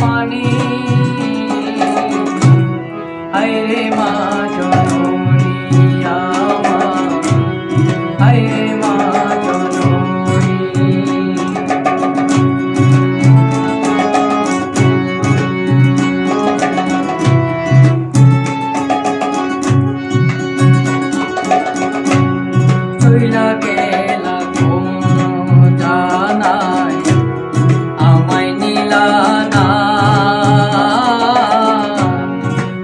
পানি হায়রে মা জননী আমার হায়রে মা জননী চইলা গেলা কোন জানাই আমায় নিলা না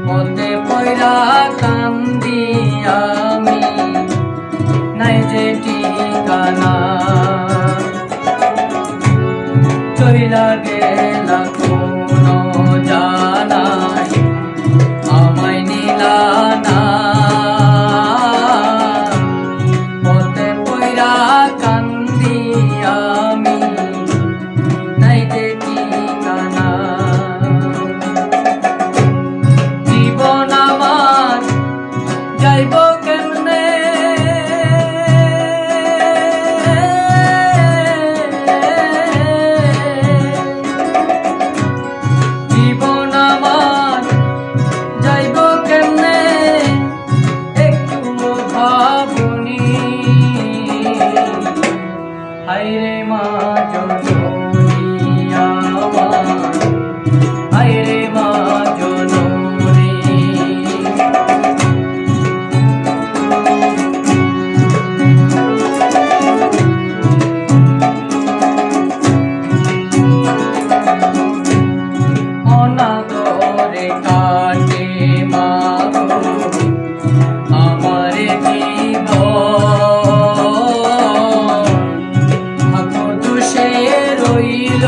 মতে পয়রা কান্দি আমি নাই যে ঠিকানা চইলা গেলা কোন জানাই আমায় নিলা না মতে পয়রা কান্দি আমি নাই যে ঠিকানা জীবন আমার যাইব কেমনে জীবন আমার যাইব কেমনে একটু ভাবুনি হায়রে মা জননী আমার হায়রে মা জননী অনাদরে কাটে মা গো আমার জীবন দুষে রইল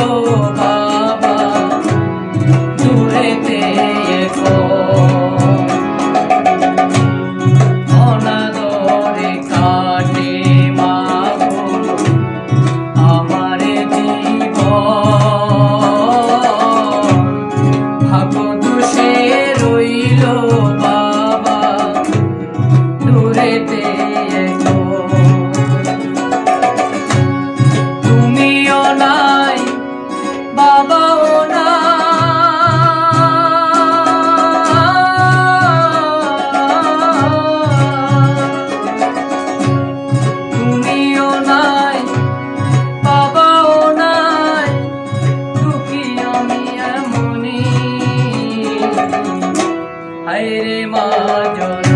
বাবা দূরেতে অনাদরে কাটে মা গো আমার জীবন দুষে রইল বাবা দূরেতে তুমিও নাই বাবাও না তুমিও নাই বাবাও নাই দুঃখী আমি এমনই হায়রে মা জননী